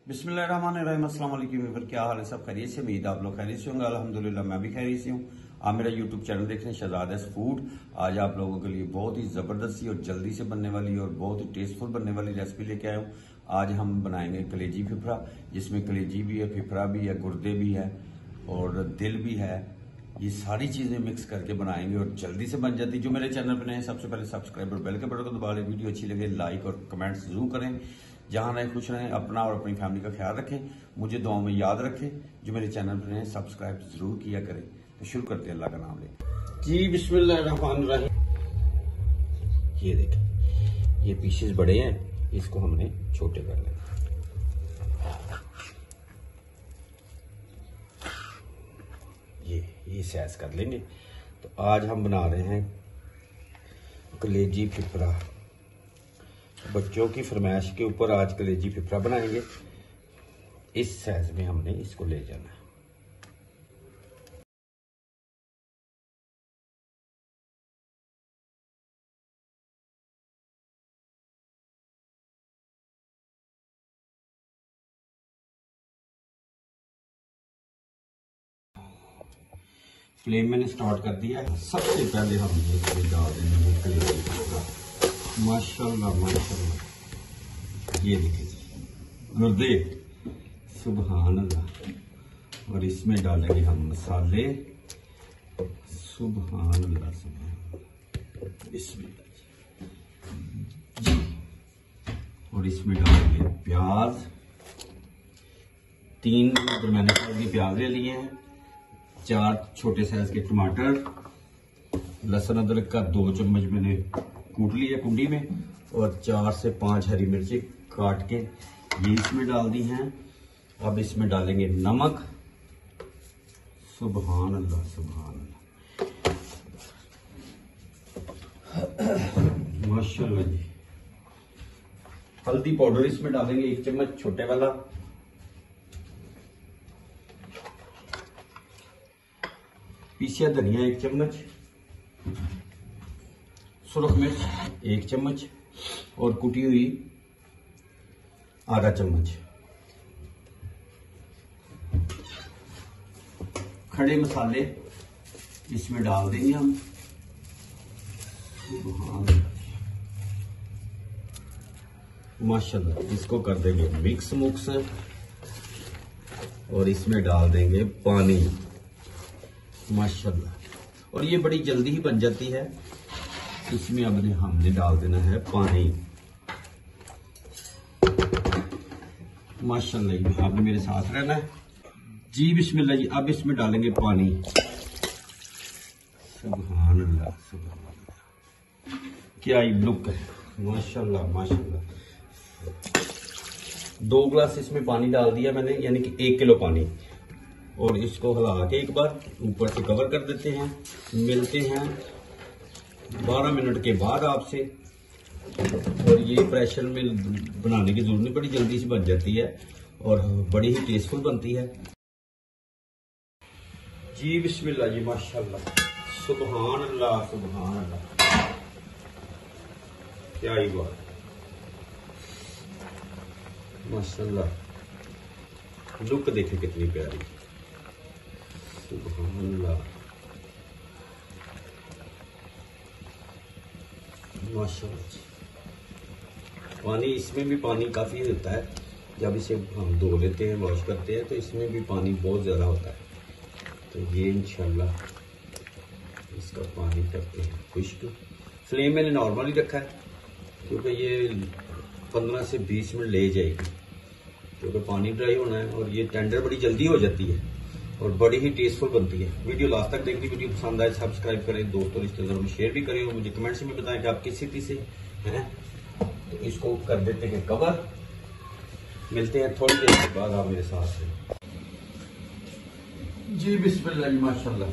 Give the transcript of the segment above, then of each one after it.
बिस्मिल्लाहिर्रहमानिर्रहीम। अस्सलाम वालेकुम व्यूअर, क्या हाल है? सब खैरियत से? उम्मीद आप लोग खैरियत से होंगे। अल्हम्दुलिल्लाह मैं भी खैरियत से हूँ। आप मेरा यूट्यूब चैनल देख रहे हैं शहजादास फूड। आज आप लोगों के लिए बहुत ही जबरदस्त सी और जल्दी से बनने वाली और बहुत ही टेस्टफुल बनने वाली रेसिपी लेके आया हूँ। आज हम बनाएंगे कलेजी फिफरा, जिसमें कलेजी भी है, फिफरा भी है, गुर्दे भी है और दिल भी है। ये सारी चीजें मिक्स करके बनाएंगे और जल्दी से बन जाती। जो मेरे चैनल पर नए हैं सबसे पहले सब्सक्राइब और बेल के बटन को दबा लें। वीडियो अच्छी लगे लाइक और कमेंट्स जरूर करें। जहां रहें खुश रहें, अपना और अपनी फैमिली का ख्याल रखें, मुझे दुआओं में याद रखें। जो मेरे चैनल पर नए सब्सक्राइब जरूर किया करें। तो शुरू करते हैं अल्लाह का नाम लें जी। बिस्मिल्लाहिर्रहमानिर्रहीम। ये देखें, ये पीसेस बड़े हैं, इसको हमने छोटे कर लेना। ये सैज कर लेंगे। तो आज हम बना रहे हैं कलेजी फिफरा। बच्चों की फरमाइश के ऊपर आज कलेजी फिफरा बनाएंगे। इस साइज में हमने इसको ले जाना है। फ्लेम मैंने स्टार्ट कर दिया है। सबसे पहले हम ये डाल देंगे कलेजी फिफरा। माशाल्लाह माशाल्लाह, ये देखिए गुर्दे, सुभान अल्लाह। और इसमें डालेंगे हम मसाले, सुभान अल्लाह सुभान बिस्मिल्लाह जी। और इसमें डालेंगे प्याज, 3 दरमियाने साइज के प्याज ले लिए हैं, 4 छोटे साइज के टमाटर, लहसुन अदरक का 2 चम्मच मैंने कूट लिया कुंडी में, और 4 से 5 हरी मिर्ची काट के ये इसमें डाल दी हैं। अब इसमें डालेंगे नमक, सुभान अल्लाह सुभान अल्लाह माशाल्लाह जी। हल्दी पाउडर इसमें डालेंगे 1 चम्मच छोटे वाला, पीसिया धनिया 1 चम्मच, सुरख मिर्च 1 चम्मच और कुटी हुई आधा चम्मच। खड़े मसाले इसमें डाल देंगे हम। माशाल्लाह, इसको कर देंगे मिक्स मुक्स और इसमें डाल देंगे पानी माशाल्लाह। और ये बड़ी जल्दी ही बन जाती है। इसमें अब हमने डाल देना है पानी माशाल्लाह। आपने मेरे साथ रहना है जी। बिस्मिल्लाह जी। अब इसमें डालेंगे पानी, सुभान अल्लाह सुभान अल्लाह। क्या ही लुक है माशाल्लाह माशाल्लाह। 2 गिलास इसमें पानी डाल दिया मैंने, यानी कि 1 किलो पानी। और इसको हिला के एक बार ऊपर से कवर कर देते हैं। मिलते हैं 12 मिनट के बाद आपसे। और ये प्रेशर में बनाने की जरूरत नहीं, बड़ी जल्दी से बन जाती है और बड़ी ही टेस्टफुल बनती है जी। बिस्मिल्लाह जी माशाल्लाह, सुभान अल्लाह सुभान अल्लाह। क्या ही बात माशाल्लाह। लुक देखे कितनी प्यारी, सुभान अल्लाह माशाल्लाह। पानी इसमें भी पानी काफी होता है। जब इसे हम धो लेते हैं, वॉश करते हैं, तो इसमें भी पानी बहुत ज्यादा होता है। तो ये इंशाल्लाह इसका पानी करते हैं खुश्क। फ्लेम मैंने नॉर्मल ही रखा है क्योंकि ये 15 से 20 मिनट ले जाएगी, क्योंकि पानी ड्राई होना है। और ये टेंडर बड़ी जल्दी हो जाती है और बड़ी ही टेस्टफुल बनती है। वीडियो लास्ट तक देखिए। वीडियो पसंद आए सब्सक्राइब करें, दोस्तों रिश्तेदारों में शेयर भी करें और मुझे कमेंट्स में बताएं कि आप किस सिटी से हैं। तो इसको कर देते हैं कवर। मिलते हैं थोड़ी देर के बाद आप मेरे साथ हैं जी। बिस्मिल्लाह जी माशाल्लाह,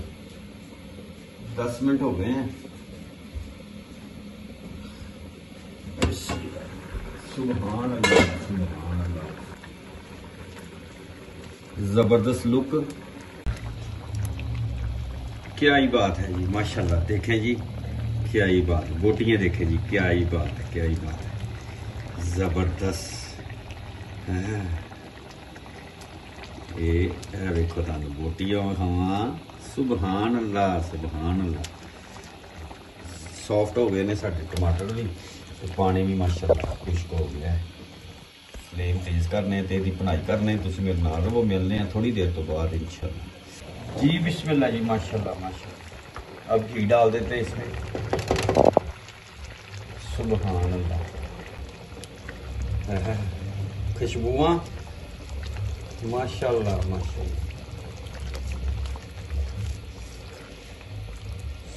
10 मिनट हो गए हैं। सुभान अल्लाह सुभान अल्लाह, जबरदस्त लुक। क्या ही बात है जी माशाल्लाह। देखें जी, क्या ही बात, बोटियां देखें जी, क्या ही बात है, क्या ही बात है, जबरदस्त है। ये देखो तुम बोटियां खावा। सुबहान अल्लाह सुबहान अल्लाह। सॉफ्ट हो गए ने साडे टमाटर भी, पानी भी माशाअल्लाह खुश्क हो गया है। फ्लेम तेज करने ते दी बनाई करने, तुसीं मेरे नाल रहो, मिलने हैं थोड़ी देर तो बाद इंशाल्लाह जी। बिस्मिल्लाह जी, माशाल्लाह माशाल्लाह। अब घी डाल देते हैं इसमें। सुबहान अल्लाह, खुशबुआं माशाल्लाह माशाल्लाह।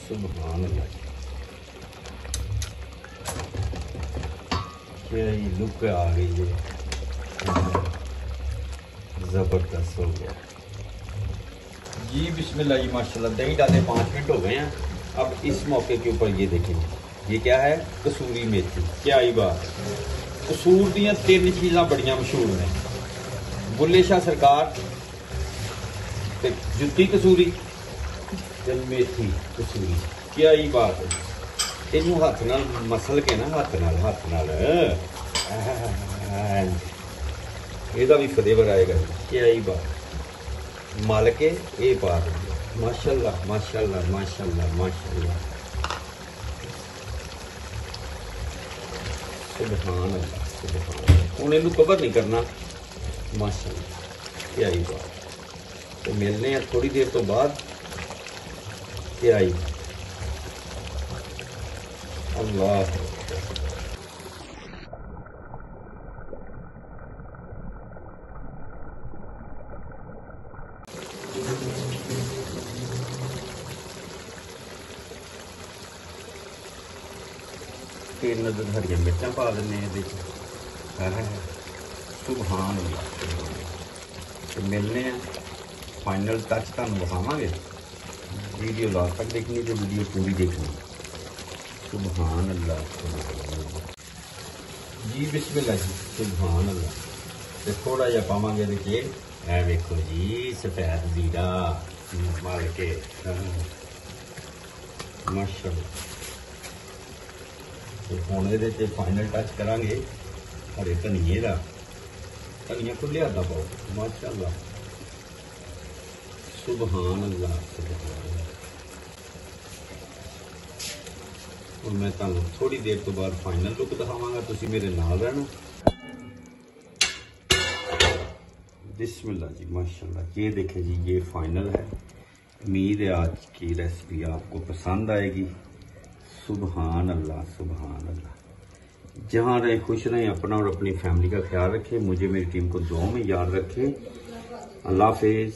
सुबहान अल्लाह, क्या ये लुक आ गई है, जबरदस्त हो गया जी। बिस्मिल्लाह जी माशाल्लाह। दही डाले 5 मिनट हो गए हैं। अब इस मौके के ऊपर ये देखें, ये क्या है, कसूरी मेथी। क्या ही बात है, कसूर दियां 3 चीज़ां बड़ियां मशहूर ने, बुल्ले शाह सरकार ते जुत्ती कसूरी ते मेथी कसूरी। क्या ही बात है, इनू हथ नाल मसल के ना, हथ नाल ਇਹਦਾ भी फ्लेवर आएगा। क्या ही बात, मल के ये पा देंगे। माशाल्लाह माशाल्लाह माशाल्लाह माशाल्लाह। सुभान अल्लाह सुभान अल्लाह। हुण इनू कवर नहीं करना। माशाल्लाह, क्या ही बात। तो मिलने हैं थोड़ी देर तो बाद। क्या ही अल्लाह। तीन हरिया मिर्चा पा दें। सुभान अल्लाह। तो मिलने हैं, फाइनल टच तुहानूं विखावांगे। वीडियो लास्ट तक देखनी तो वीडियो पूरी देखनी। सुभान अल्लाह जी। बिस्मिल्लाह जी। सुभान अल्लाह। तो थोड़ा जिहा पावांगे ये, ऐ वेखो जी, सफेद जीरा मल के माशाअल्लाह। तो हुण ये फाइनल टच करांगे हरे धनिए का। धनिया खुलिया दा पाओ। माशाअल्लाह सुभान अल्लाह सुभान अल्लाह। और मैं तुहानूं थोड़ी देर तो बाद फाइनल लुक दिखावांगा, तुसीं मेरे नाल रहना। बिस्मिल्लाह जी माशाल्लाह। ये देखें जी, ये फाइनल है। उम्मीद है आज की रेसिपी आपको पसंद आएगी। सुभान अल्लाह सुभान अल्लाह। जहाँ रहें खुश रहें, अपना और अपनी फैमिली का ख्याल रखें। मुझे मेरी टीम को दुआ में याद रखें। अल्लाह हाफिज़।